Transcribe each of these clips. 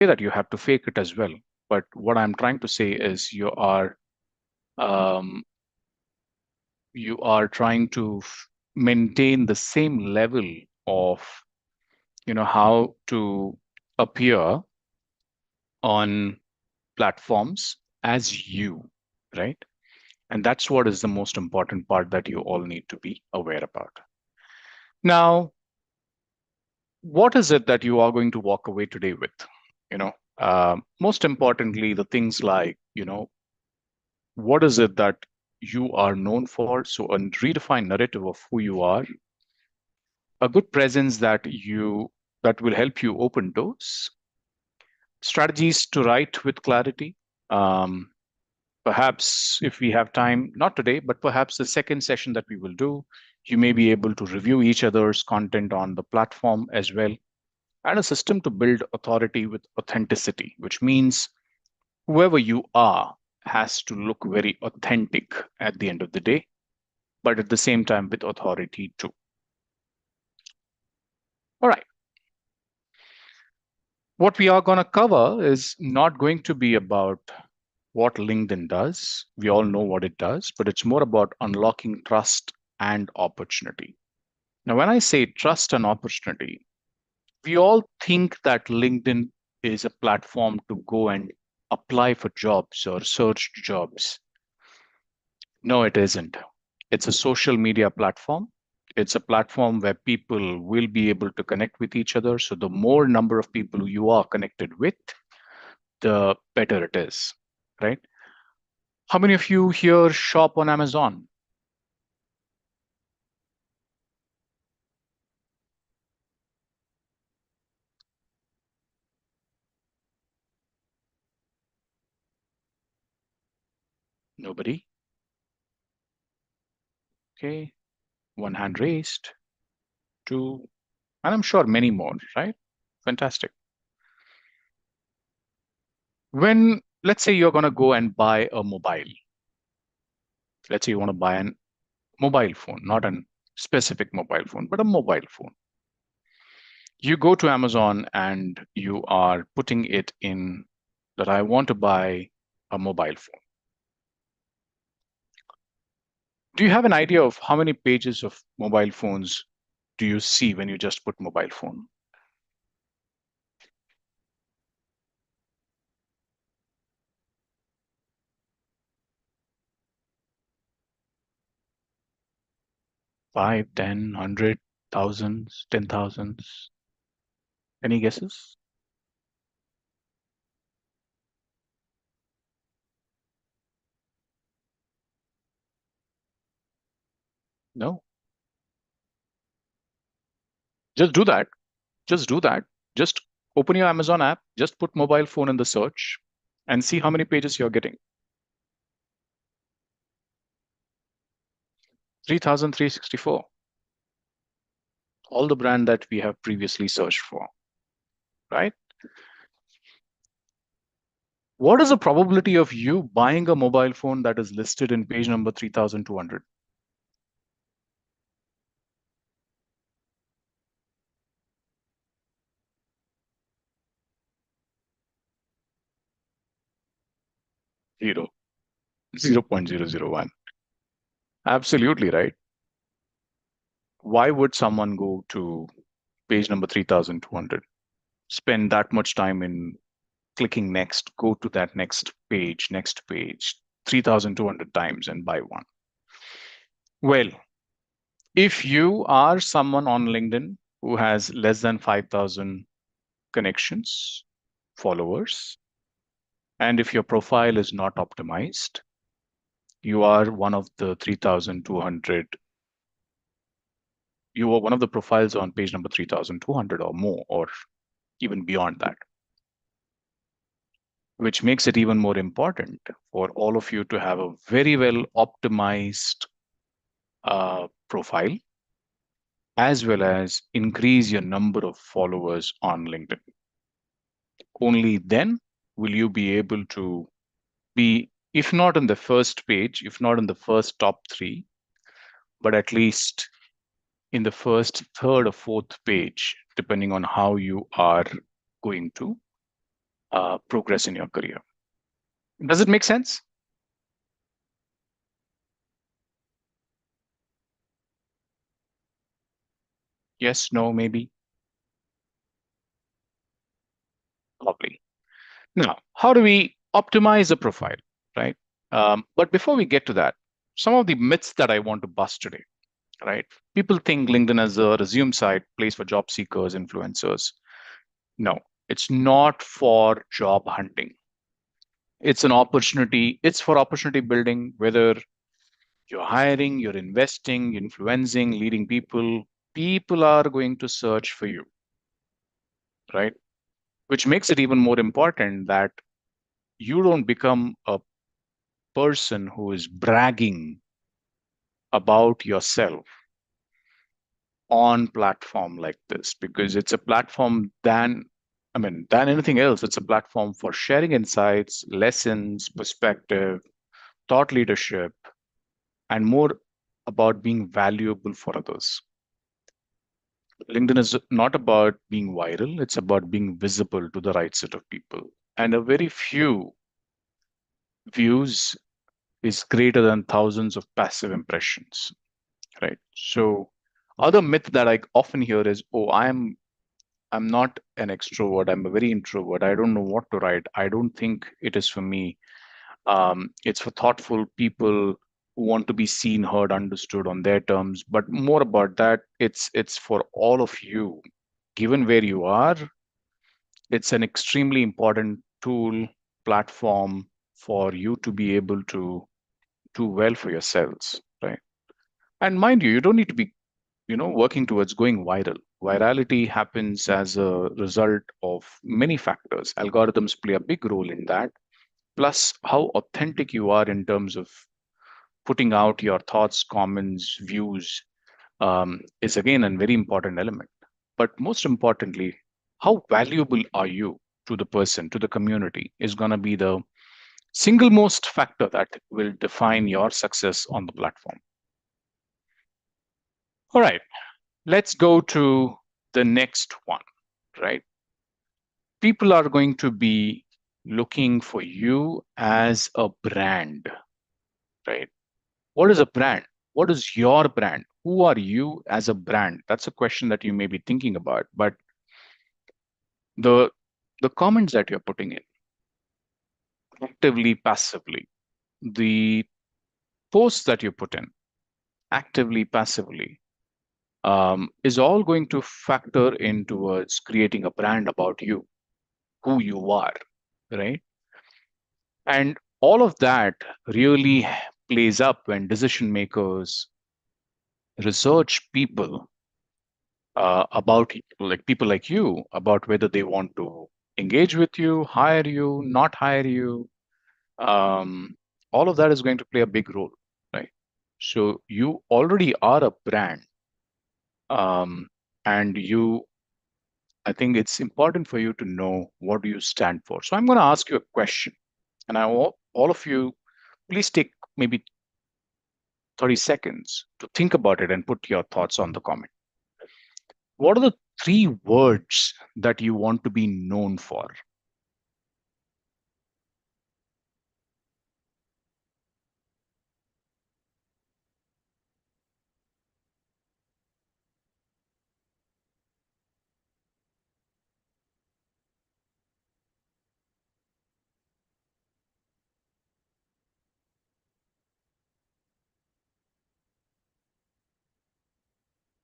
that you have to fake it as well. But what I'm trying to say is um, you are trying to maintain the same level of how to appear on platforms as you, right? And that's what is the most important part that you all need to be aware about. Now, what is it that you are going to walk away today with? Most importantly, the things like, what is it that you are known for? So, a redefined narrative of who you are, a good presence that will help you open doors, strategies to write with clarity. Um, Perhaps if we have time, not today, but perhaps the second session that we will do, you may be able to review each other's content on the platform as well, and a system to build authority with authenticity, which means whoever you are has to look very authentic at the end of the day, but at the same time with authority too. All right. What we are going to cover is not going to be about what LinkedIn does. We all know what it does, but it's more about unlocking trust and opportunity. Now, when I say trust and opportunity, we all think that LinkedIn is a platform to go and apply for jobs or search jobs. No, it isn't. It's a social media platform. It's a platform where people will be able to connect with each other. So the more number of people you are connected with, the better it is, right? How many of you here shop on Amazon? Nobody? Okay. One hand raised, two, and I'm sure many more, right? Fantastic. When, let's say you're going to go and buy a mobile, let's say you want to buy an mobile phone, not a specific mobile phone, but a mobile phone. You go to Amazon and you are putting it in that I want to buy a mobile phone. Do you have an idea of how many pages of mobile phones do you see when you just put mobile phone? Five, 10, 100, thousands, 10,000s? Any guesses? No. Just do that. Just do that. Just open your Amazon app, just put mobile phone in the search and see how many pages you're getting. 3,364. All the brand that we have previously searched for, right? What is the probability of you buying a mobile phone that is listed in page number 3,200? Zero. 0.001. Absolutely right. Why would someone go to page number 3,200, spend that much time in clicking next, go to that next page, 3,200 times and buy one? Well, if you are someone on LinkedIn who has less than 5,000 connections, followers, and if your profile is not optimized, you are one of the 3,200, you are one of the profiles on page number 3,200 or more, or even beyond that, which makes it even more important for all of you to have a very well optimized profile, as well as increase your number of followers on LinkedIn. Only then will you be able to be, if not on the first page, if not in the first top three, but at least in the first third or fourth page, depending on how you are going to progress in your career. Does it make sense? Yes, no, maybe. Lovely. Now, how do we optimize a profile, right? But before we get to that, some of the myths that I want to bust today, right? People think LinkedIn as a resume site, place for job seekers, influencers. No, it's not for job hunting. It's an opportunity. It's for opportunity building, whether you're hiring, you're investing, influencing, leading people. People are going to search for you, right? Which makes it even more important that you don't become a person who is bragging about yourself on platform like this, because it's a platform than anything else. It's a platform for sharing insights, lessons, perspective, thought leadership, and more about being valuable for others. LinkedIn is not about being viral, it's about being visible to the right set of people. And a very few views is greater than thousands of passive impressions, right? So, other myth that I often hear is, oh, I'm not an extrovert. I'm a very introvert. I don't know what to write. I don't think it is for me. It's for thoughtful people who want to be seen, heard, understood on their terms. But more about that, it's for all of you. Given where you are, it's an extremely important tool, platform for you to be able to do well for yourselves, right? And mind you don't need to be, working towards going viral. Virality happens as a result of many factors. Algorithms play a big role in that, plus how authentic you are in terms of putting out your thoughts, comments, views, is again a very important element. But most importantly, how valuable are you to the person, to the community, is going to be the single most factor that will define your success on the platform. All right, let's go to the next one, right? People are going to be looking for you as a brand, right? What is a brand? What is your brand? Who are you as a brand? That's a question that you may be thinking about. But the the comments that you're putting in, actively, passively, the posts that you put in, actively, passively, is all going to factor in towards creating a brand about you, who you are, right? And all of that really plays up when decision makers research people, about like people like you, about whether they want to engage with you, hire you, not hire you. Um, all of that is going to play a big role, right? So you already are a brand, um, and I think it's important for you to know what do you stand for. So I'm going to ask you a question, and I want all of you, please take maybe 30 seconds to think about it and put your thoughts on the comment. What are the three words that you want to be known for?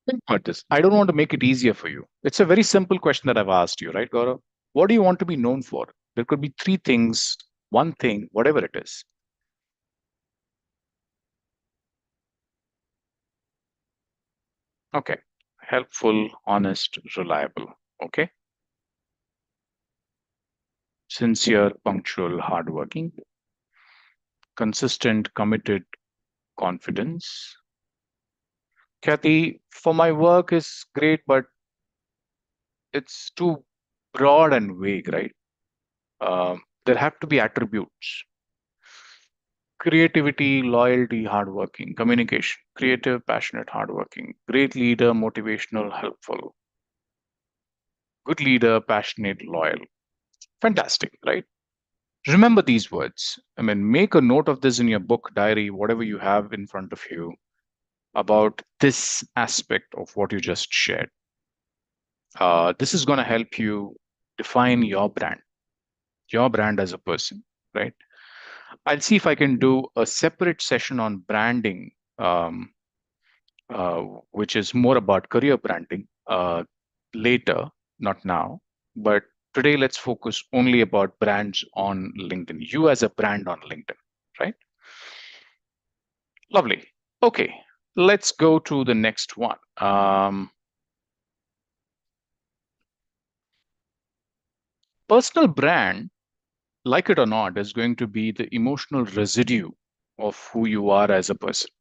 Think about this. I don't want to make it easier for you. It's a very simple question that I've asked you, right, Gaurav? What do you want to be known for? There could be three things, one thing, whatever it is. Okay. Helpful, honest, reliable. Okay. Sincere, punctual, hardworking, consistent, committed, confidence. Kathy, for my work is great, but it's too broad and vague, right? There have to be attributes: creativity, loyalty, hardworking, communication, creative, passionate, hardworking, great leader, motivational, helpful, good leader, passionate, loyal. Fantastic, right? Remember these words. I mean, make a note of this in your book, diary, whatever you have in front of you about this aspect of what you just shared. This is going to help you define your brand as a person, right? I'll see if I can do a separate session on branding, uh, which is more about career branding later, not now. But today, let's focus only about brands on LinkedIn, you as a brand on LinkedIn, right? Lovely. Okay, let's go to the next one. Personal brand, like it or not, is going to be the emotional residue of who you are as a person,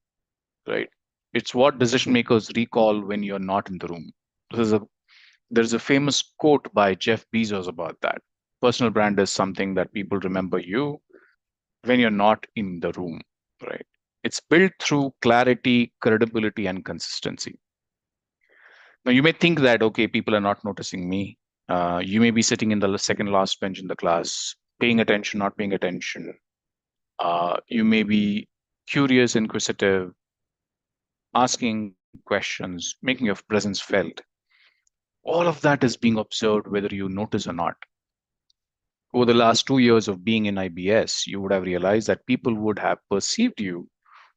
right? It's what decision makers recall when you're not in the room. This is a There's a famous quote by Jeff Bezos about that. Personal brand is something that people remember you when you're not in the room, right? It's built through clarity, credibility, and consistency. Now, you may think that, okay, people are not noticing me. You may be sitting in the second last bench in the class, paying attention, not paying attention. You may be curious, inquisitive, asking questions, making your presence felt. All of that is being observed whether you notice or not. Over the last 2 years of being in IBS, you would have realized that people would have perceived you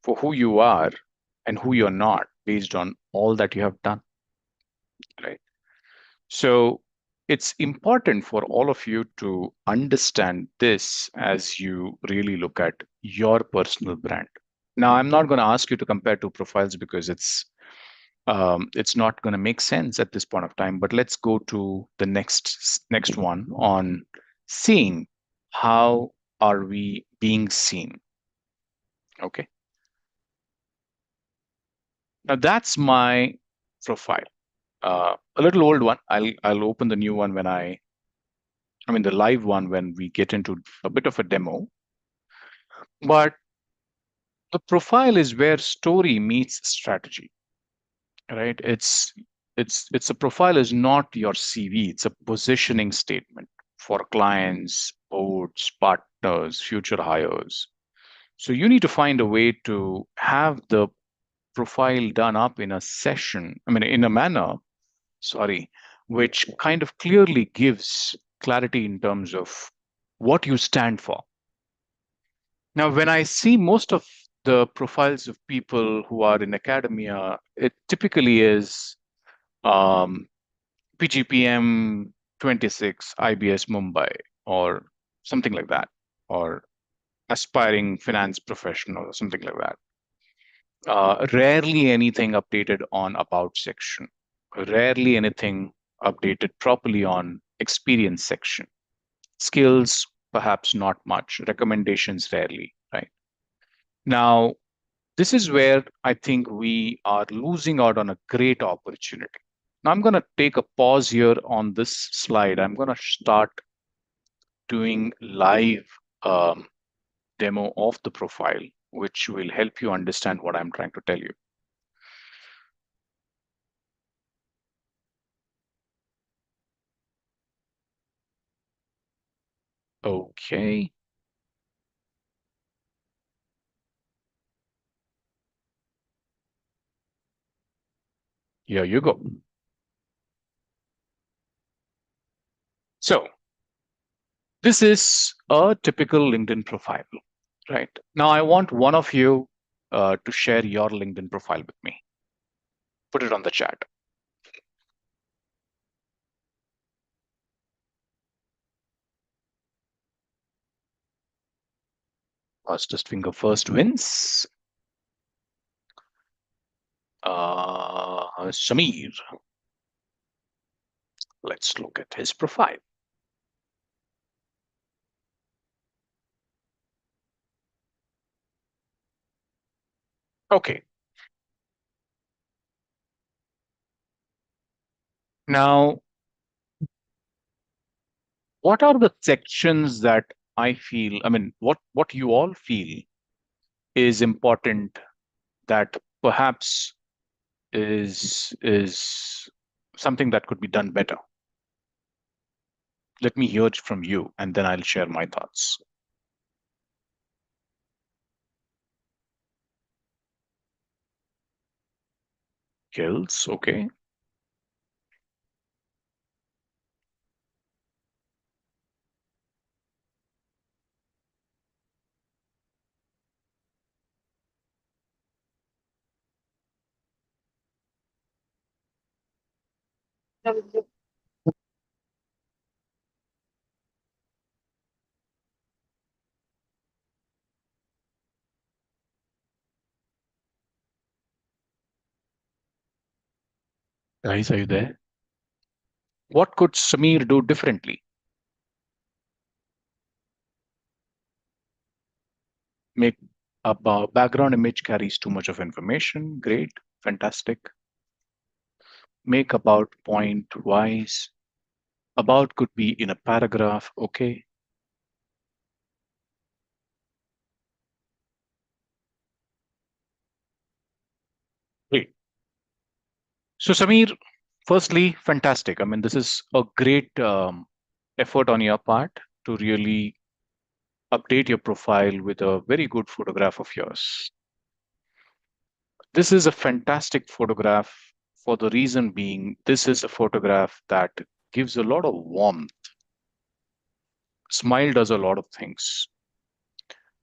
for who you are and who you're not based on all that you have done, right? So it's important for all of you to understand this as you really look at your personal brand. Now, I'm not going to ask you to compare two profiles because it's not going to make sense at this point of time. But let's go to the next one on seeing how are we being seen. Okay. Now that's my profile. A little old one. I'll open the new one I mean the live one when we get into a bit of a demo. But the profile is where story meets strategy, right? It's a profile is not your CV. It's a positioning statement for clients, boards, partners, future hires. So you need to find a way to have the profile done up in a session, I mean, in a manner, sorry, which kind of clearly gives clarity in terms of what you stand for. Now, when I see most of the profiles of people who are in academia, it typically is um, PGPM 26, IBS Mumbai, or something like that, or aspiring finance professional, or something like that. Rarely anything updated on about section, rarely anything updated properly on experience section. Skills, perhaps not much, recommendations rarely, right? Now, this is where I think we are losing out on a great opportunity. Now, I'm going to take a pause here on this slide. I'm going to start doing live um, demo of the profile, which will help you understand what I'm trying to tell you. Okay, here you go. So this is a typical LinkedIn profile, right? Now I want one of you to share your LinkedIn profile with me. Put it on the chat. Fastest finger first wins. Samir. Let's look at his profile. Okay. Now, what are the sections that I feel, I mean, what you all feel is important that perhaps is something that could be done better? Let me hear it from you, and then I'll share my thoughts. Skills, okay. Guys, are you there? What could Samir do differently? Make a background image carries too much of information. Great, fantastic. Make about point wise. About could be in a paragraph. Okay, great. So, Samir, firstly, fantastic. I mean, this is a great effort on your part to really update your profile with a very good photograph of yours. This is a fantastic photograph for the reason being this is a photograph that gives a lot of warmth. Smile does a lot of things.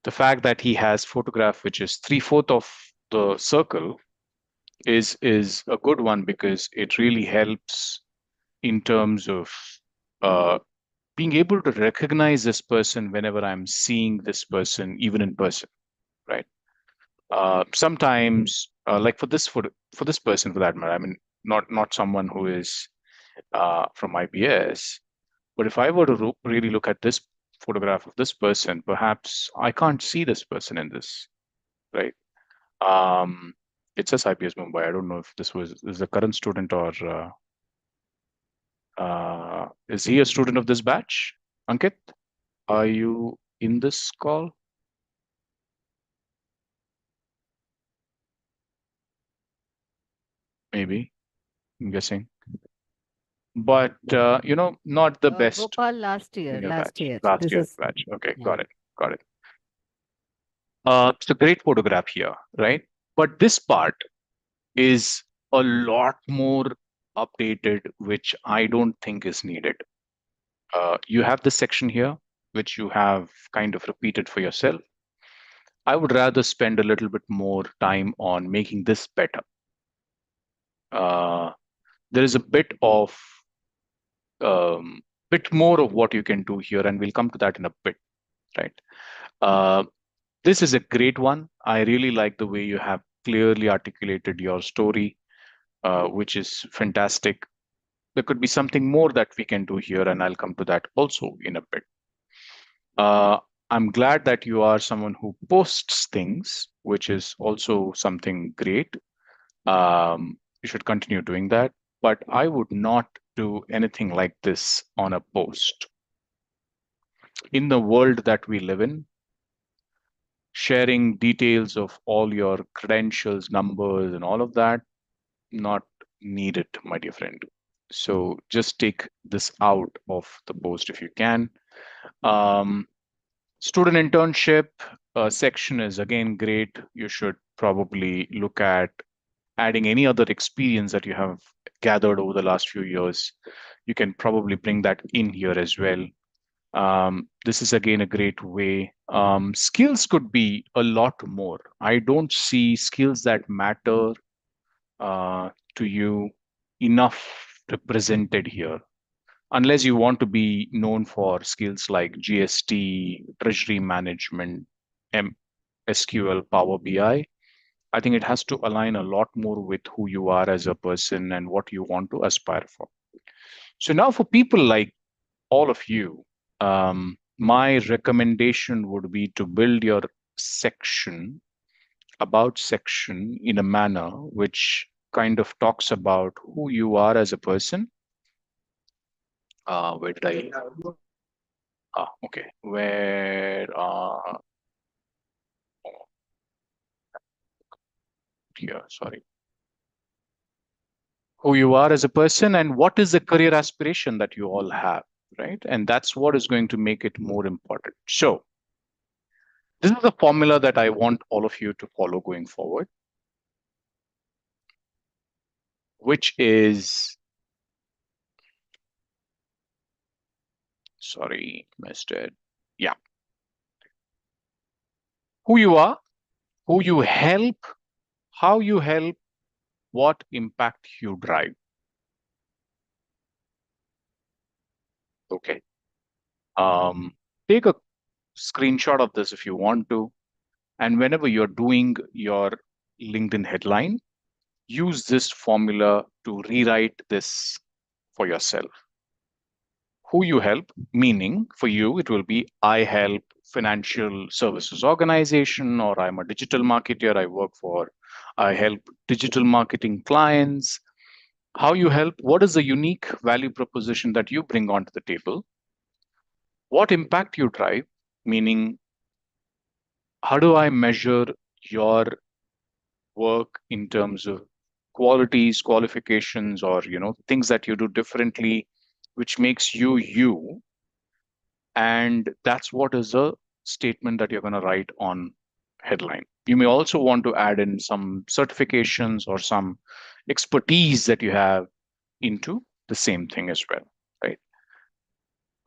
The fact that he has photograph which is three-fourth of the circle is a good one because it really helps in terms of uh, being able to recognize this person whenever I'm seeing this person, even in person, right? Sometimes, like for this person for that matter, I mean, not someone who is from IPS, but if I were to really look at this photograph of this person, perhaps I can't see this person in this, right? Um, it says IPS Mumbai. I don't know if this is a current student or is he a student of this batch? Ankit, are you in this call? Maybe, I'm guessing. But not the best Gopal, in your last batch. year. Last This year's is, batch. Okay, yeah. got it. Got it. It's a great photograph here, right? But this part is a lot more updated, which I don't think is needed. You have this section here, which you have kind of repeated for yourself. I would rather spend a little bit more time on making this better. Uh, there is a bit more of what you can do here, and we'll come to that in a bit, right? Uh, this is a great one. I really like the way you have clearly articulated your story, which is fantastic. There could be something more that we can do here, and I'll come to that also in a bit. Uh, I'm glad that you are someone who posts things, which is also something great. You should continue doing that, but I would not do anything like this on a post. In the world that we live in, sharing details of all your credentials, numbers, and all of that, not needed, my dear friend. So just take this out of the post if you can. Um, Student internship section is again great. You should probably look at adding any other experience that you have gathered over the last few years. You can probably bring that in here as well. This is again a great way. Skills could be a lot more. I don't see skills that matter to you enough represented here, unless you want to be known for skills like GST, treasury management, SQL, Power BI. I think it has to align a lot more with who you are as a person and what you want to aspire for. So now for people like all of you, my recommendation would be to build your section, about section, in a manner which kind of talks about who you are as a person. Where did I? Okay. Here, sorry. Who you are as a person and what is the career aspiration that you all have. right? And that's what is going to make it more important. So this is the formula that I want all of you to follow going forward, which is, sorry, missed it. Yeah. Who you are, who you help, how you help, what impact you drive. Okay. Um, Take a screenshot of this if you want to. And whenever you're doing your LinkedIn headline, use this formula to rewrite this for yourself. Who you help, meaning for you, it will be I help financial services organization, or I'm a digital marketer, I work for, I help digital marketing clients. How you help, what is the unique value proposition that you bring onto the table? What impact you drive, meaning how do I measure your work in terms of qualities, qualifications, or things that you do differently, which makes you you. And that's what is a statement that you're going to write on headline. You may also want to add in some certifications or some expertise that you have into the same thing as well, right?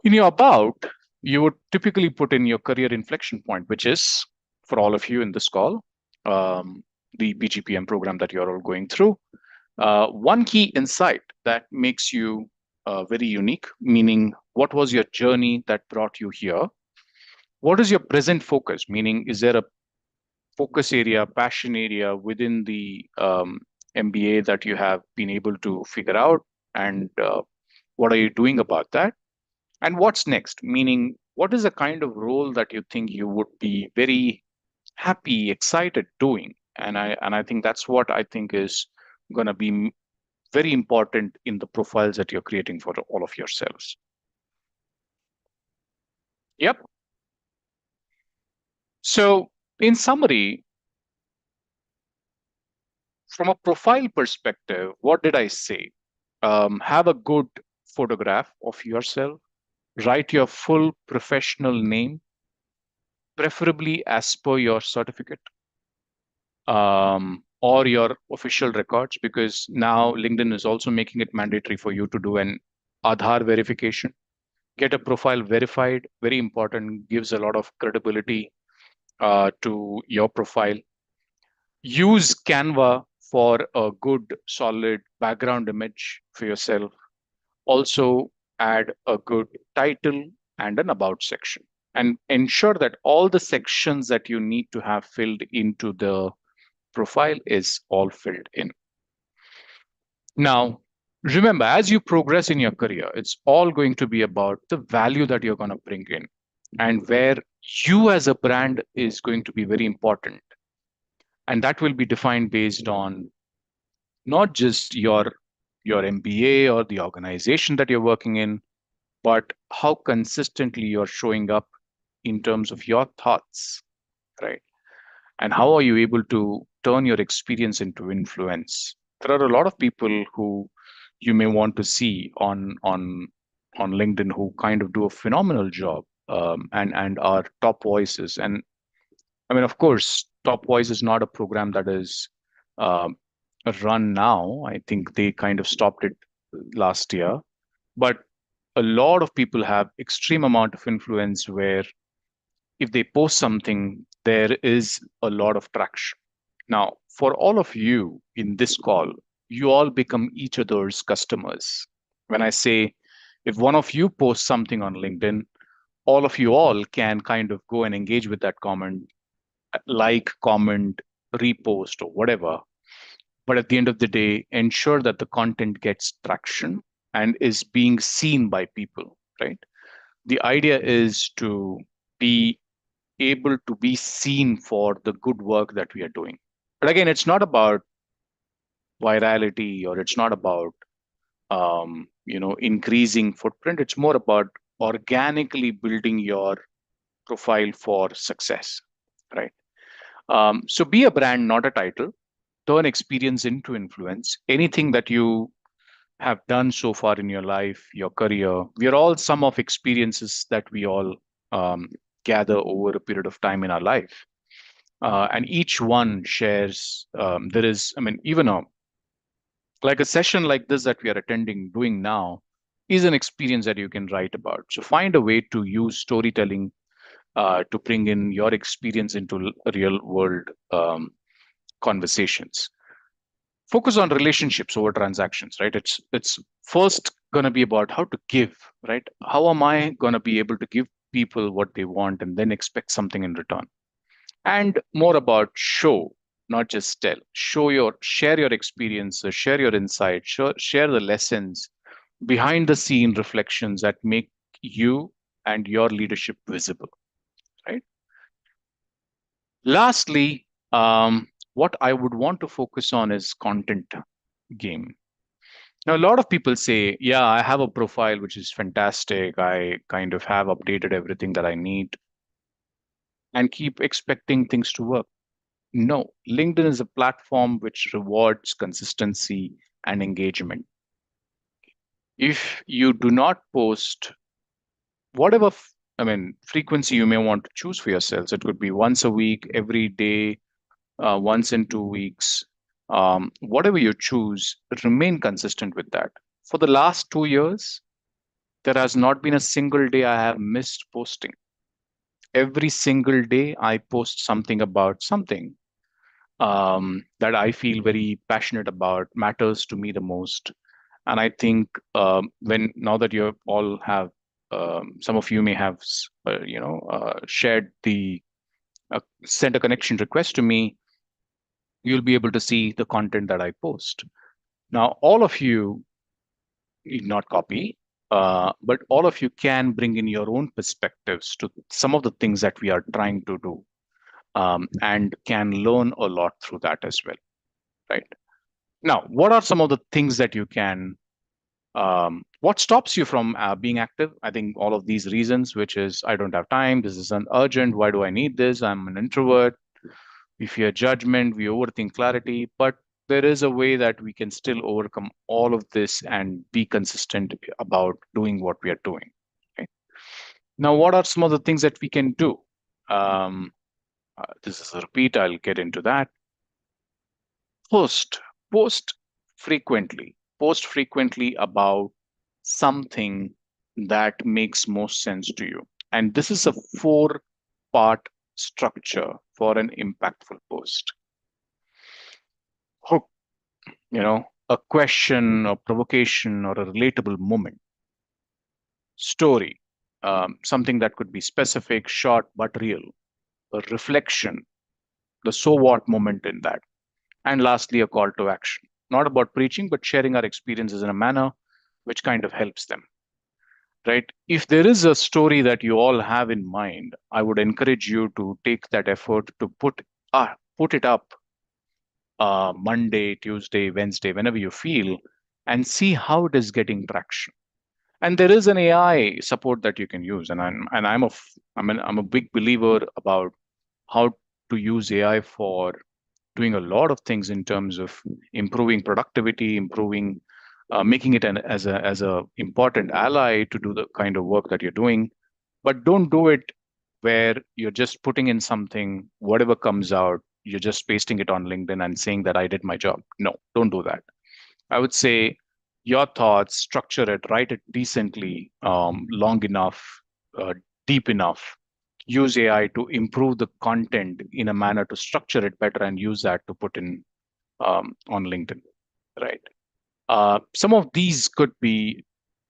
In your about, you would typically put in your career inflection point, which is for all of you in this call, um, the BGPM program that you're all going through. One key insight that makes you very unique, meaning what was your journey that brought you here? What is your present focus? Meaning, is there a focus area, passion area within the MBA that you have been able to figure out? And what are you doing about that? And what's next? Meaning, what is the kind of role that you think you would be very happy, excited doing? And I think that's what I think is going to be very important in the profiles that you're creating for all of yourselves. Yep. So, in summary, from a profile perspective, what did I say? Have a good photograph of yourself, write your full professional name, preferably as per your certificate or your official records, because now LinkedIn is also making it mandatory for you to do an Aadhaar verification. Get a profile verified, very important, gives a lot of credibility to your profile. Use Canva for a good, solid background image for yourself. Also, add a good title and an about section. And ensure that all the sections that you need to have filled into the profile is all filled in. Now, remember, as you progress in your career, it's all going to be about the value that you're going to bring in and where you as a brand is going to be very important. And that will be defined based on not just your MBA or the organization that you're working in, but how consistently you're showing up in terms of your thoughts, right? And how are you able to turn your experience into influence? There are a lot of people who you may want to see on LinkedIn who kind of do a phenomenal job, and are top voices. And I mean, of course, Top Voice is not a program that is um, run now. I think they kind of stopped it last year. But a lot of people have extreme amount of influence where if they post something, there is a lot of traction. Now, for all of you in this call, you all become each other's customers. When I say if one of you posts something on LinkedIn, all of you all can kind of go and engage with that comment, like, comment, repost, or whatever. But at the end of the day, ensure that the content gets traction and is being seen by people, right? The idea is to be able to be seen for the good work that we are doing. But again, it's not about virality, or it's not about increasing footprint. It's more about organically building your profile for success, right? So be a brand, not a title. Turn experience into influence. Anything that you have done so far in your life, your career. We are all sum of experiences that we all um, gather over a period of time in our life. And each one shares, there is, I mean, even like a session like this that we are attending, doing now, is an experience that you can write about. So find a way to use storytelling to bring in your experience into real world conversations. Focus on relationships over transactions, right? It's first going to be about how to give, right? How am I going to be able to give people what they want and then expect something in return? And more about show, not just tell. Share your experiences, share your insights, share the lessons, behind the scene reflections that make you and your leadership visible, right? Lastly, what I would want to focus on is content game. Now, a lot of people say, yeah, I have a profile which is fantastic. I kind of have updated everything that I need and keep expecting things to work. No, LinkedIn is a platform which rewards consistency and engagement. If you do not post whatever, I mean, frequency you may want to choose for yourselves, it could be once a week, every day, once in 2 weeks, whatever you choose, remain consistent with that. For the last 2 years, there has not been a single day I have missed posting. Every single day, I post something about something that I feel very passionate about, matters to me the most. And I think when now that you all have, some of you may have, shared sent a connection request to me, you'll be able to see the content that I post. Now, all of you need not copy, but all of you can bring in your own perspectives to some of the things that we are trying to do, and can learn a lot through that as well, right? Now, what are some of the things that you can, what stops you from being active? I think all of these reasons, which is I don't have time, this isn't urgent, why do I need this? I'm an introvert, we fear judgment, we overthink clarity, but there is a way that we can still overcome all of this and be consistent about doing what we are doing. Okay? Now, what are some of the things that we can do? Um, this is a repeat, I'll get into that. Post, post post frequently about something that makes most sense to you. And this is a four-part structure for an impactful post. Hook, a question or provocation or a relatable moment. Story, something that could be specific, short, but real. A reflection, the so what moment in that. And lastly, a call to action. Not about preaching, but sharing our experiences in a manner which kind of helps them, right? If there is a story that you all have in mind, I would encourage you to take that effort to put it up Monday, Tuesday, Wednesday, whenever you feel, and see how it is getting traction. And there is an AI support that you can use, and I'm a big believer about how to use AI for doing a lot of things in terms of improving productivity, improving, making it as a important ally to do the kind of work that you're doing. But don't do it where you're just putting in something, whatever comes out, you're just pasting it on LinkedIn and saying that I did my job. No, don't do that. I would say your thoughts, structure it, write it decently, long enough, deep enough. Use AI to improve the content in a manner to structure it better and use that to put in on LinkedIn, right? Some of these could be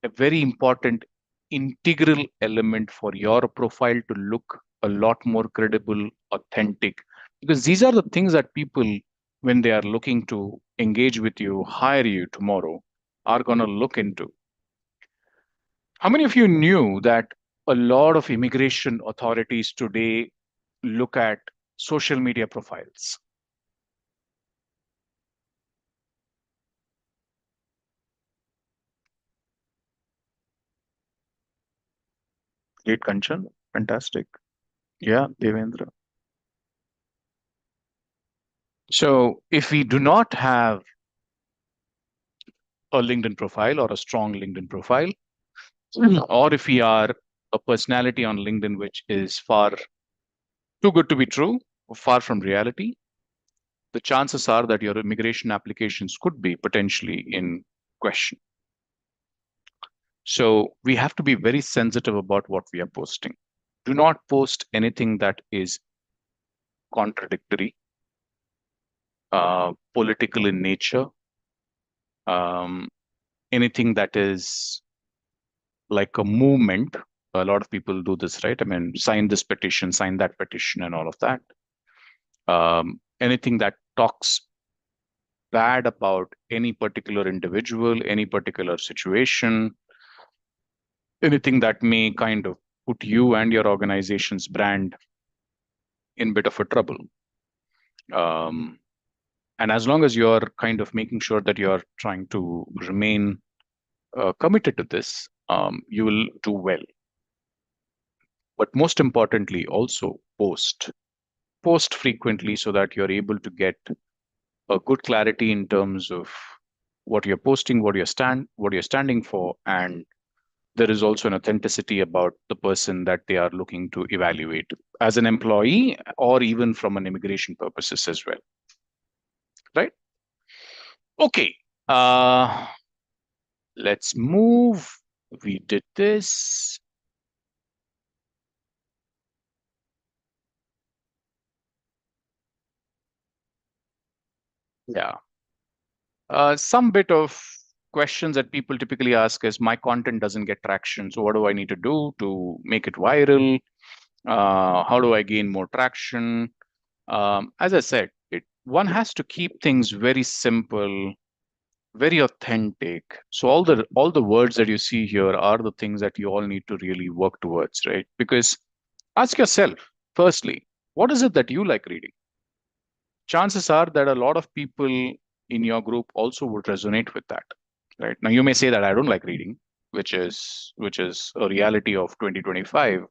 a very important integral element for your profile to look a lot more credible, authentic, because these are the things that people, when they are looking to engage with you, hire you tomorrow, are going to look into. How many of you knew that a lot of immigration authorities today look at social media profiles? Great, Kanchan. Fantastic. Yeah, Devendra. So if we do not have a LinkedIn profile or a strong LinkedIn profile, or if we are a personality on LinkedIn which is far too good to be true, far from reality, the chances are that your immigration applications could be potentially in question. So we have to be very sensitive about what we are posting. Do not post anything that is contradictory, political in nature, um, anything that is like a movement. A lot of people do this, right? I mean, sign this petition, sign that petition, and all of that. Anything that talks bad about any particular individual, any particular situation, anything that may kind of put you and your organization's brand in bit of a trouble. Um, and as long as you're kind of making sure that you're trying to remain committed to this, you will do well. But most importantly, also post frequently so that you're able to get a good clarity in terms of what you're posting, what you're standing for, and there is also an authenticity about the person that they are looking to evaluate as an employee or even from an immigration purposes as well. Right? Okay. Let's move. We did this. Yeah. Some bit of questions that people typically ask is my content doesn't get traction. So what do I need to do to make it viral? How do I gain more traction? As I said, one has to keep things very simple, very authentic. So all the words that you see here are the things that you all need to really work towards, right? Because ask yourself, firstly, what is it that you like reading? Chances are that a lot of people in your group also would resonate with that, right? Now you may say that I don't like reading, which is a reality of 2025,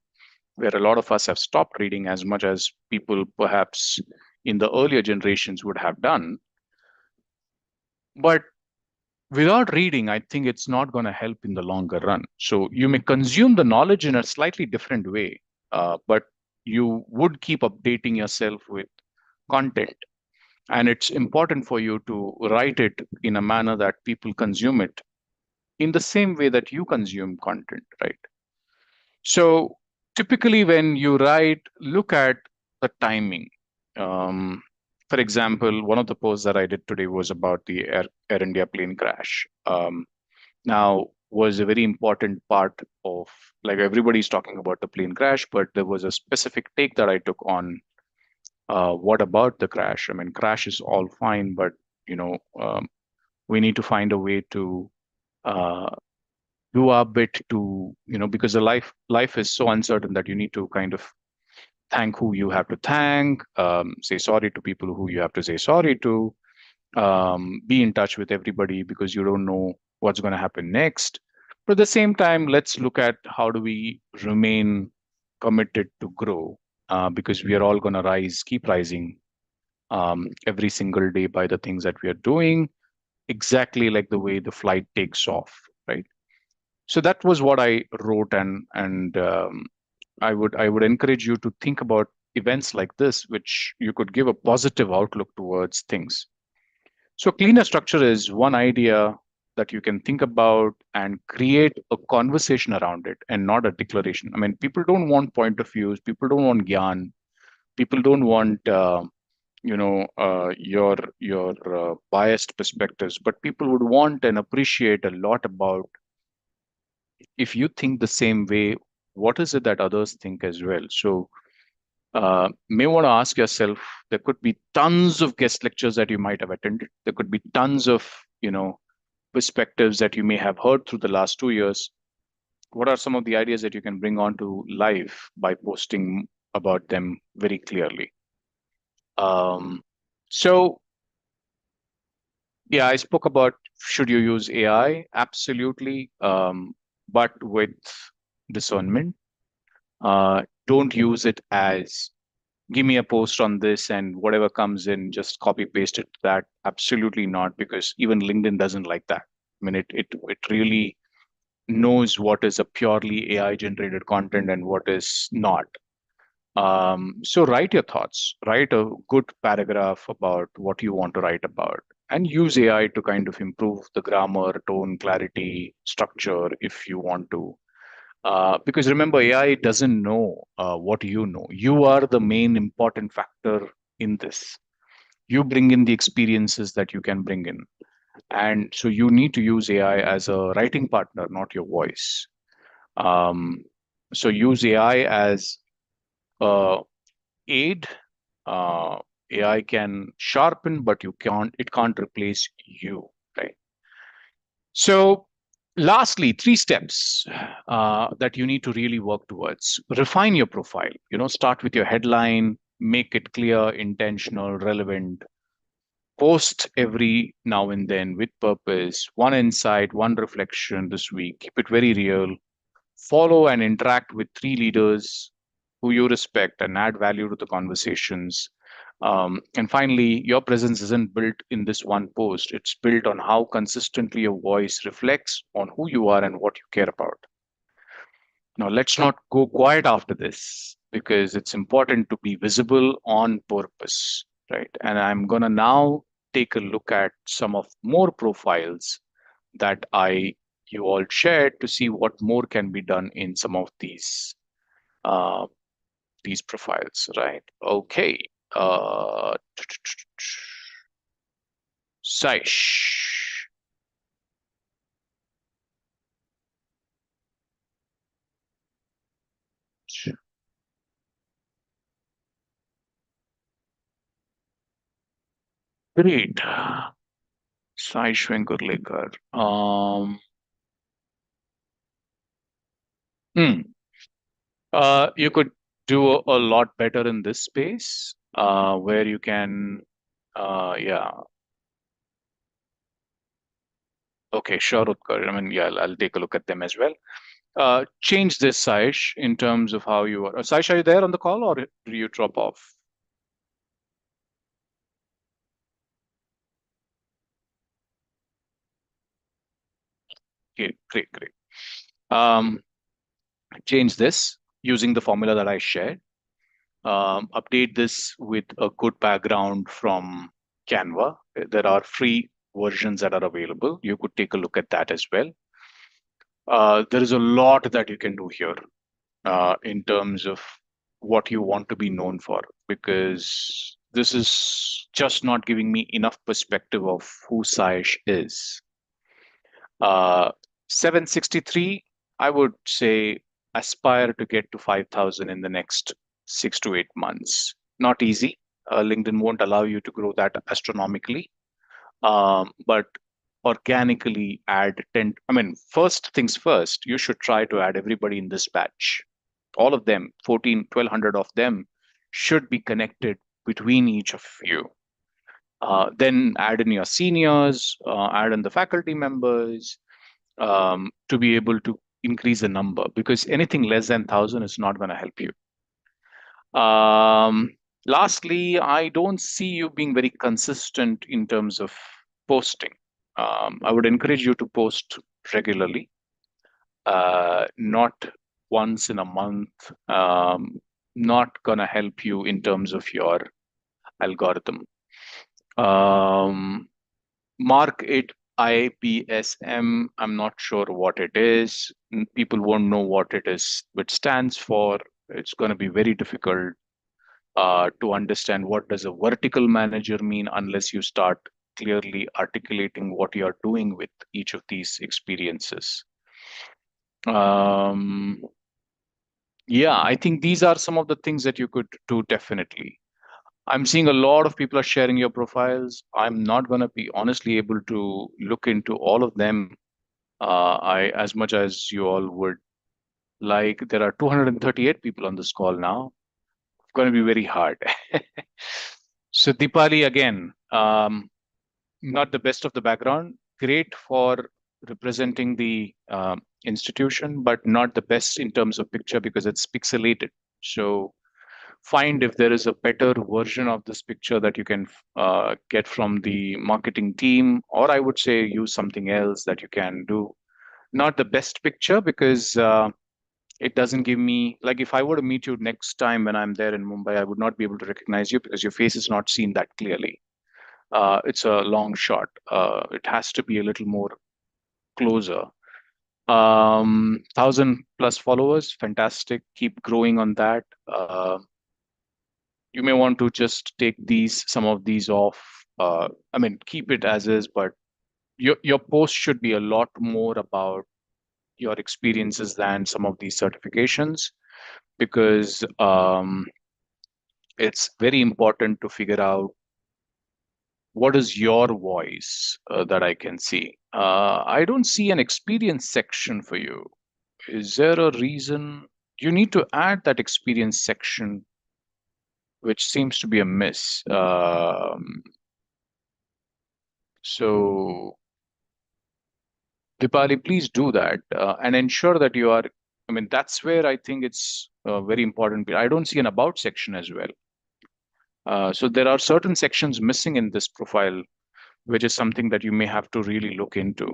where a lot of us have stopped reading as much as people perhaps in the earlier generations would have done. But without reading, I think it's not going to help in the longer run. So you may consume the knowledge in a slightly different way, but you would keep updating yourself with content. And it's important for you to write it in a manner that people consume it in the same way that you consume content, right? So typically, when you write, look at the timing. Um, for example, one of the posts that I did today was about the Air India plane crash. Now, was a very important part of, like, everybody's talking about the plane crash, but there was a specific take that I took on what about the crash. I mean, crash is all fine, but you know, we need to find a way to uh, do our bit to, because the life is so uncertain that you need to kind of thank who you have to thank, say sorry to people who you have to say sorry to, be in touch with everybody because you don't know what's going to happen next. But at the same time, let's look at how do we remain committed to grow, because we are all going to rise, keep rising every single day by the things that we are doing, exactly like the way the flight takes off, right? So that was what I wrote, and I would encourage you to think about events like this, which you could give a positive outlook towards things. So cleaner structure is one idea that you can think about and create a conversation around it and not a declaration. I mean, people don't want point of views. People don't want gyan. People don't want your biased perspectives, but people would want and appreciate a lot about if you think the same way, what is it that others think as well? So may want to ask yourself, there could be tons of guest lectures that you might have attended. There could be tons of, perspectives that you may have heard through the last 2 years. What are some of the ideas that you can bring onto life by posting about them very clearly? Um, so yeah, I spoke about should you use AI? Absolutely, but with discernment. Don't use it as give me a post on this and whatever comes in, just copy paste it to that. Absolutely not, because even LinkedIn doesn't like that. I mean, it really knows what is a purely AI generated content and what is not. So write your thoughts, write a good paragraph about what you want to write about, and use AI to kind of improve the grammar, tone, clarity, structure if you want to. Because remember, AI doesn't know what you know. You are the main important factor in this. You bring in the experiences that you can bring in. And so you need to use AI as a writing partner, not your voice. Um, so use AI as a aid. Uh, AI can sharpen, but it can't replace you, right? So, lastly, three steps that you need to really work towards. Refine your profile. Start with your headline, make it clear, intentional, relevant. Post every now and then with purpose, one insight, one reflection this week. Keep it very real. Follow and interact with three leaders who you respect and add value to the conversations. And finally, your presence isn't built in this one post. It's built on how consistently your voice reflects on who you are and what you care about. Now, let's not go quiet after this because it's important to be visible on purpose, right? And I'm going to now take a look at some of more profiles that I you all shared to see what more can be done in some of uh, these profiles, right? Okay. Uh, Saish. Great. Saish Venkurlekar. Hmm. You could do a lot better in this space, where you can, yeah. Okay, sure, Utkar. I mean, yeah, I'll take a look at them as well. Change this, Saish, in terms of how you are. Saish, are you there on the call or do you drop off? Okay, great, great. Um, Change this using the formula that I shared. Update this with a good background from Canva. There are free versions that are available. You could take a look at that as well. There is a lot that you can do here in terms of what you want to be known for, because this is just not giving me enough perspective of who Saish is. Uh, 763, I would say aspire to get to 5,000 in the next 6 to 8 months. Not easy. LinkedIn won't allow you to grow that astronomically, but organically add 10. I mean, first things first, you should try to add everybody in this batch. All of them, 14, 1,200 of them should be connected between each of you. Then add in your seniors, add in the faculty members, to be able to increase the number, because anything less than 1,000 is not going to help you. Um, Lastly, I don't see you being very consistent in terms of posting. I would encourage you to post regularly, not once in a month. Not going to help you in terms of your algorithm. Um, Mark it IPSM. I'm not sure what it is. People won't know what it stands for. It's going to be very difficult to understand what does a vertical manager mean unless you start clearly articulating what you're doing with each of these experiences. Um, yeah, I think these are some of the things that you could do definitely. I'm seeing a lot of people are sharing your profiles. I'm not going to be honestly able to look into all of them, as much as you all would like. There are 238 people on this call now. It's going to be very hard. So Deepali, again, not the best of the background. Great for representing the institution, but not the best in terms of picture because it's pixelated. So find if there is a better version of this picture that you can get from the marketing team, or I would say use something else that you can do. Not the best picture because it doesn't give me, like if I were to meet you next time when I'm there in Mumbai, I would not be able to recognize you because your face is not seen that clearly. It's a long shot. It has to be a little more closer. 1,000+ followers, fantastic. Keep growing on that. You may want to just take some of these off. I mean, keep it as is, but your post should be a lot more about your experiences than some of these certifications, because it's very important to figure out what is your voice that I can see. I don't see an experience section for you. Is there a reason you need to add that experience section, which seems to be a miss? So, Dipali, please do that and ensure that you are. I mean, that's where I think it's very important. I don't see an about section as well. So there are certain sections missing in this profile, which is something that you may have to really look into.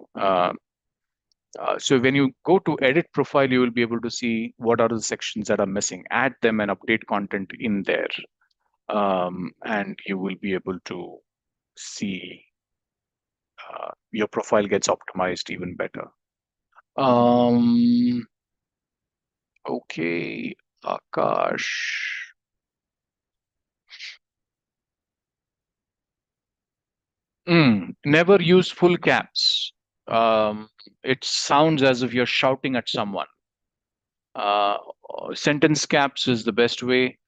So when you go to edit profile, you will be able to see what are the sections that are missing. Add them and update content in there, and you will be able to see your profile gets optimized even better. Um, okay, Akash. Never use full caps. It sounds as if you're shouting at someone. Uh, Sentence caps is the best way.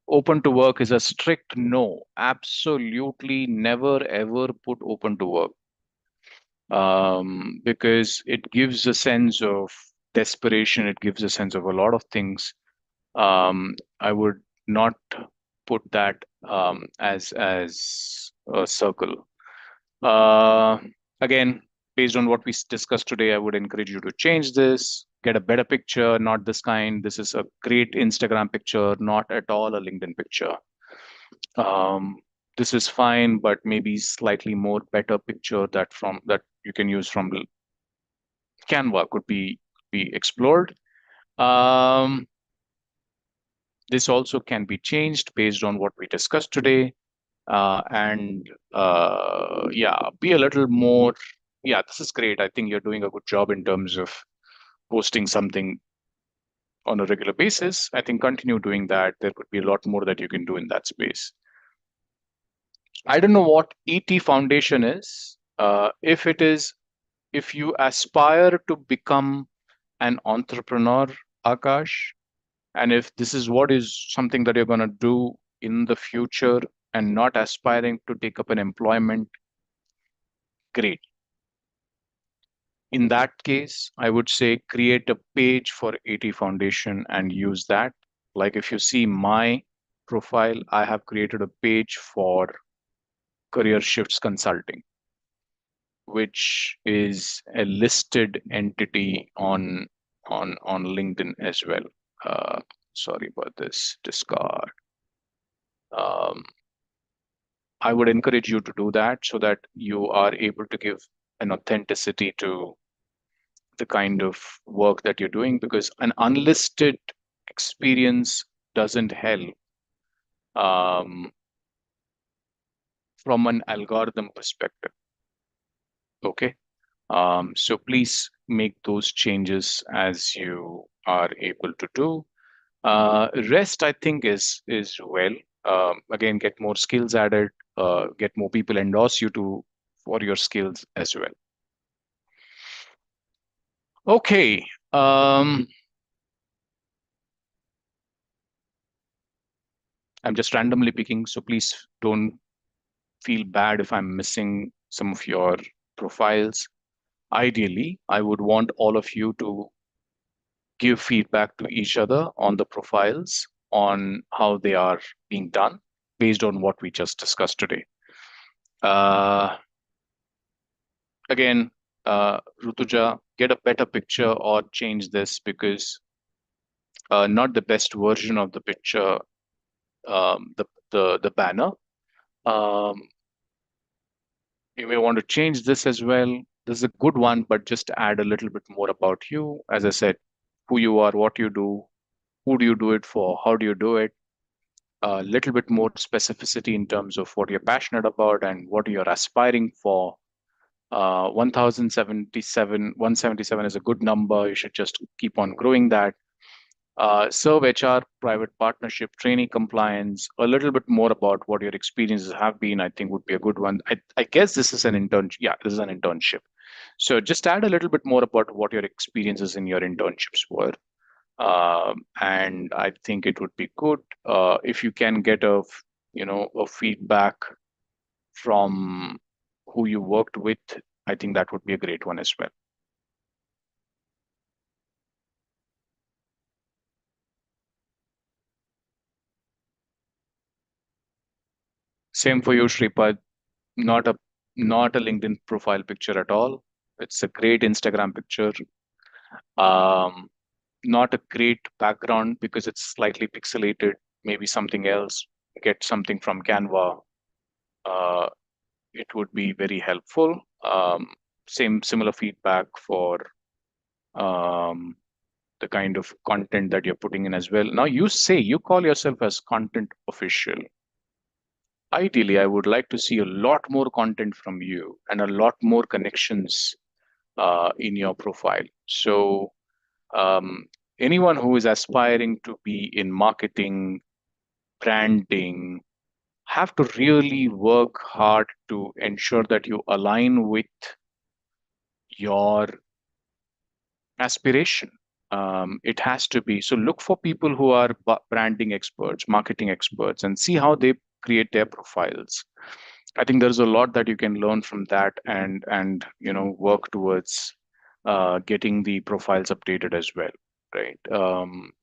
Open to work is a strict no. Absolutely never ever put open to work, because it gives a sense of desperation. It gives a sense of a lot of things. I would not put that as a circle. Uh, Again, based on what we discussed today, I would encourage you to change this, get a better picture, not this kind. This is a great Instagram picture, not at all a LinkedIn picture. Um, this is fine, but maybe slightly more better picture that you can use from Canva could be explored. Um, this also can be changed based on what we discussed today. And yeah, be a little more. Yeah, this is great. I think you're doing a good job in terms of posting something on a regular basis. I think continue doing that. There could be a lot more that you can do in that space. I don't know what ET Foundation is. If you aspire to become an entrepreneur, Akash, and if this is what is something that you're going to do in the future and not aspiring to take up an employment, great. In that case, I would say create a page for ET Foundation and use that. Like if you see my profile, I have created a page for Career Shifts Consulting, which is a listed entity on LinkedIn as well. Uh, Sorry about this, discard. Um, I would encourage you to do that so that you are able to give an authenticity to the kind of work that you're doing, because an unlisted experience doesn't help um, from an algorithm perspective. Okay. So please make those changes as you are able to do. Rest, I think, is well. Again, get more skills added, get more people endorse you to for your skills as well. Okay. I'm just randomly picking, so please don't feel bad if I'm missing some of your profiles. Ideally, I would want all of you to give feedback to each other on the profiles, on how they are being done based on what we just discussed today. Uh, Again, Rutuja, get a better picture or change this, because not the best version of the picture the banner. Um, you may want to change this as well. This is a good one, but just add a little bit more about you. As I said, who you are, what you do, who do you do it for, how do you do it, a little bit more specificity in terms of what you're passionate about and what you're aspiring for. 177 is a good number. You should just keep on growing that. Serve HR, private partnership, trainee compliance, a little bit more about what your experiences have been, I think would be a good one. I guess this is an intern. Yeah, this is an internship. So just add a little bit more about what your experiences in your internships were. And I think it would be good if you can get a feedback from who you worked with. I think that would be a great one as well. Same for you, Shripad. Not a not a LinkedIn profile picture at all. It's a great Instagram picture. Um, Not a great background because it's slightly pixelated. Maybe something else. Get something from Canva. Uh, it would be very helpful. Similar feedback for um, the kind of content that you're putting in as well. Now you call yourself as content official. Ideally, I would like to see a lot more content from you and a lot more connections in your profile. So, um, anyone who is aspiring to be in marketing, branding, have to really work hard to ensure that you align with your aspiration. It has to be. So, look for people who are branding experts, marketing experts, and see how they create their profiles. I think there's a lot that you can learn from that and work towards getting the profiles updated as well, right?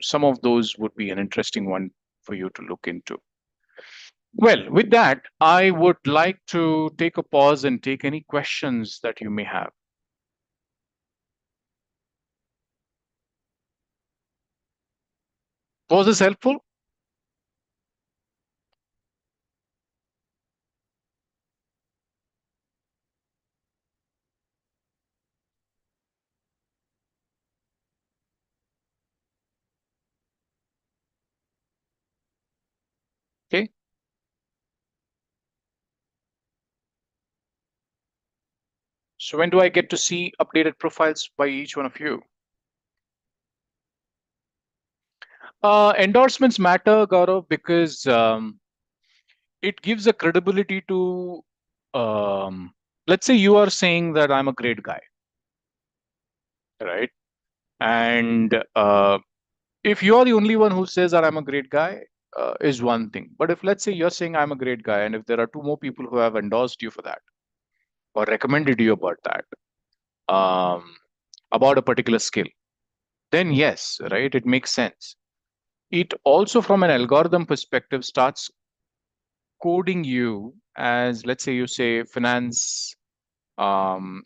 Some of those would be an interesting one for you to look into. Well, with that, I would like to take a pause and take any questions that you may have. Was this helpful? Okay. So when do I get to see updated profiles by each one of you? Endorsements matter, Gaurav, because it gives a credibility to, um, let's say you are saying that I'm a great guy, right? And if you're the only one who says that I'm a great guy, is one thing. But if let's say you're saying I'm a great guy, and if there are two more people who have endorsed you for that or recommended you about that, um, about a particular skill, then yes, right, it makes sense. It also, from an algorithm perspective, starts coding you as, let's say, you say um,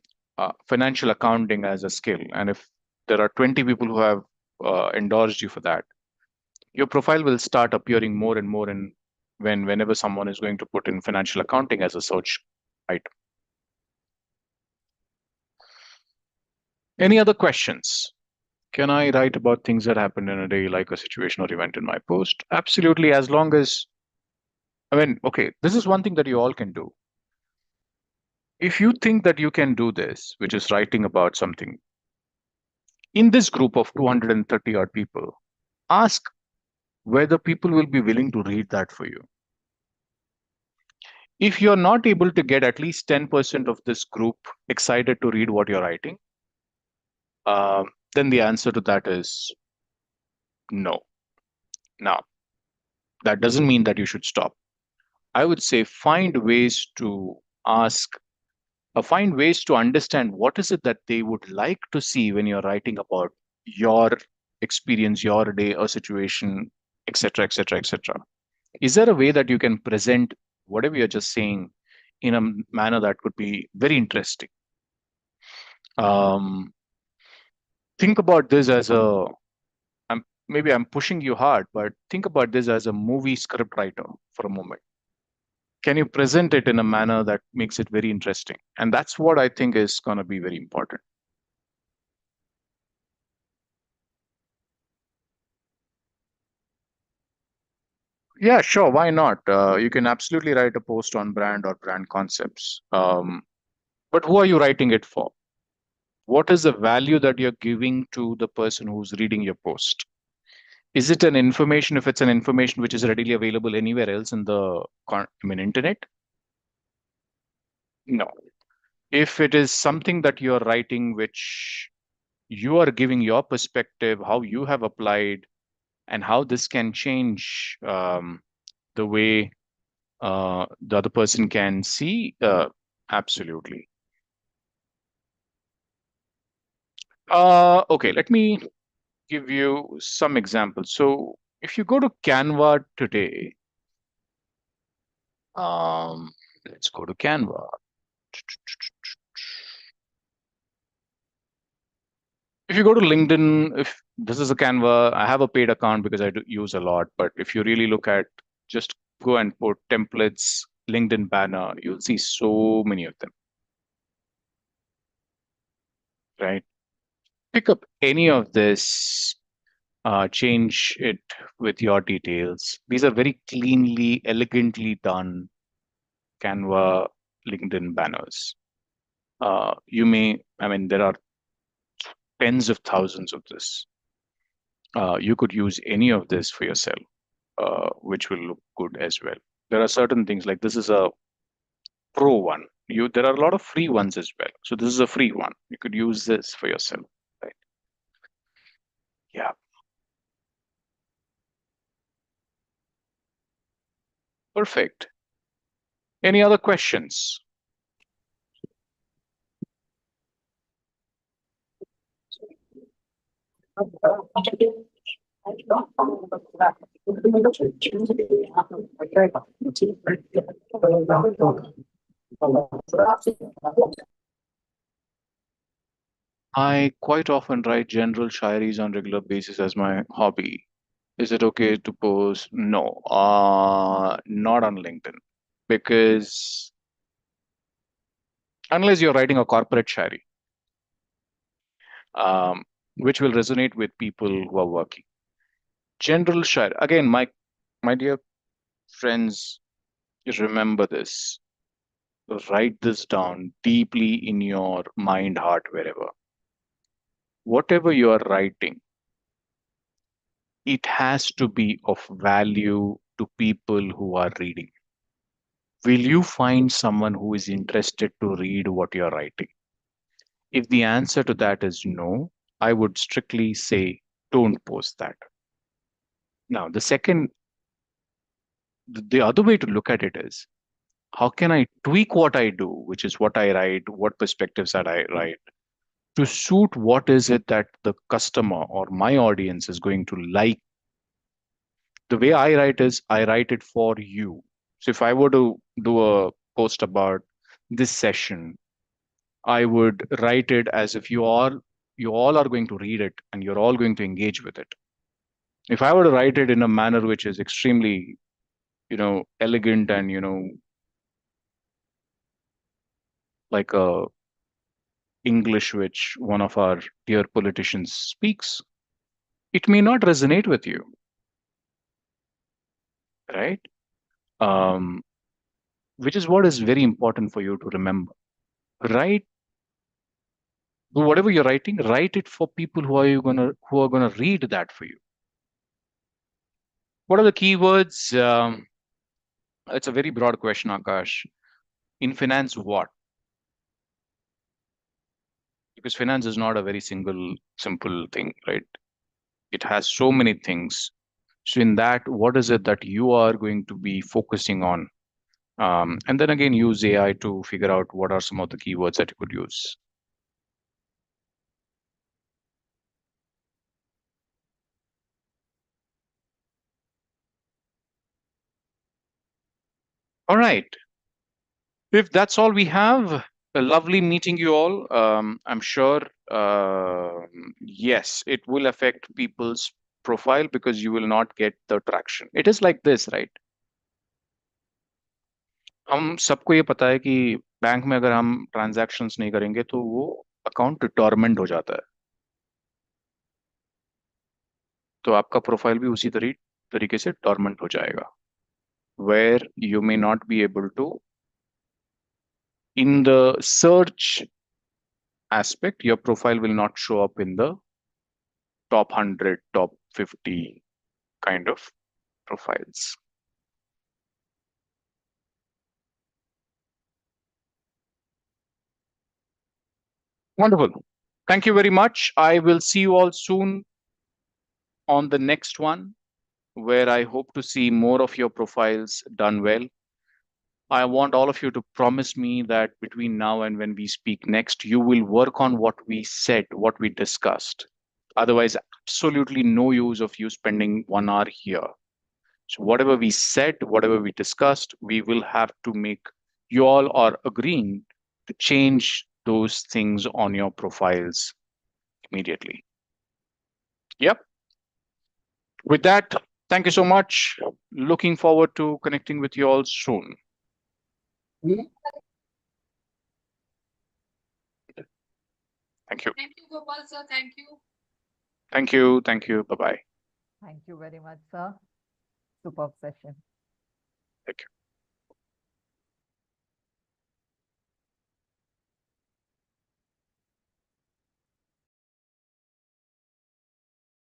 financial accounting as a skill, and if there are 20 people who have endorsed you for that, your profile will start appearing more and more in whenever someone is going to put in financial accounting as a search item. Any other questions? Can I write about things that happened in a day, like a situation or event in my post? Absolutely, as long as, I mean, okay, this is one thing that you all can do. If you think that you can do this, which is writing about something, in this group of 230 odd people, ask whether people will be willing to read that for you. If you're not able to get at least 10% of this group excited to read what you're writing, then the answer to that is no. Now, that doesn't mean that you should stop. I would say find ways to ask, find ways to understand what is it that they would like to see when you're writing about your experience, your day or situation, etc., etc., etc. Is there a way that you can present whatever you're just saying in a manner that could be very interesting? Um, think about this as a maybe I'm pushing you hard, but think about this as a movie script writer for a moment. Can you present it in a manner that makes it very interesting? And that's what I think is going to be very important. Yeah, sure. Why not? You can absolutely write a post on brand or brand concepts. But who are you writing it for? What is the value that you're giving to the person who's reading your post? Is it an information? If it's an information which is readily available anywhere else in the internet? No. If it is something that you're writing which you are giving your perspective, how you have applied, and how this can change the way the other person can see, absolutely. Okay, let me give you some examples. So if you go to Canva today, um, let's go to Canva. If you go to LinkedIn, if this is a Canva, I have a paid account because I do use a lot. But if you really look at, just go and put templates, LinkedIn banner, you'll see so many of them, right? Pick up any of this, change it with your details. These are very cleanly, elegantly done Canva LinkedIn banners. There are tens of thousands of this. You could use any of this for yourself, which will look good as well. There are certain things like this is a pro one. There are a lot of free ones as well. So this is a free one. You could use this for yourself. Right? Yeah, perfect. Any other questions? I quite often write general shairis on regular basis as my hobby. Is it okay to post? No, not on LinkedIn because unless you're writing a corporate shairi, um, which will resonate with people who are working. General shairi, again, my dear friends, remember this. Write this down deeply in your mind, heart, wherever. Whatever you are writing, it has to be of value to people who are reading. Will you find someone who is interested to read what you're writing? If the answer to that is no, I would strictly say don't post that. Now, the other way to look at it is how can I tweak what I do, which is what I write, what perspectives that I write, to suit what is it that the customer or my audience is going to like. The way I write is I write it for you. So if I were to do a post about this session, I would write it as if you all are going to read it and you're all going to engage with it. If I were to write it in a manner which is extremely, elegant and, like a English which one of our dear politicians speaks, it may not resonate with you, right? Um, which is what is very important for you to remember. Write whatever you're writing, write it for people who are gonna read that for you. What are the keywords? It's a very broad question, Akash. In finance, what? Because finance is not a very single, simple thing, right? It has so many things. So in that, what is it that you are going to be focusing on? And then again, use AI to figure out what are some of the keywords that you could use. All right. If that's all we have, a lovely meeting you all. I'm sure, yes, it will affect people's profile because you will not get the traction. It is like this, right? हम सबको ये पता है कि bank में अगर हम transactions नहीं करेंगे तो वो अकाउंट डोरमेंट हो जाता है. तो आपका प्रोफाइल भी उसी तरीके से डोरमेंट हो जाएगा, where you may not be able to, in the search aspect, your profile will not show up in the top 100, top 50 kind of profiles. Wonderful. Thank you very much. I will see you all soon on the next one, where I hope to see more of your profiles done well. I want all of you to promise me that between now and when we speak next, you will work on what we said, what we discussed. Otherwise, absolutely no use of you spending 1 hour here. So whatever we said, whatever we discussed, we will have to make, you all are agreeing to change those things on your profiles immediately. Yep. With that, thank you so much. Looking forward to connecting with you all soon. Thank you. Thank you, Gopal sir. Thank you. Thank you. Thank you. Bye-bye. Thank you very much, sir. Superb session. Thank you.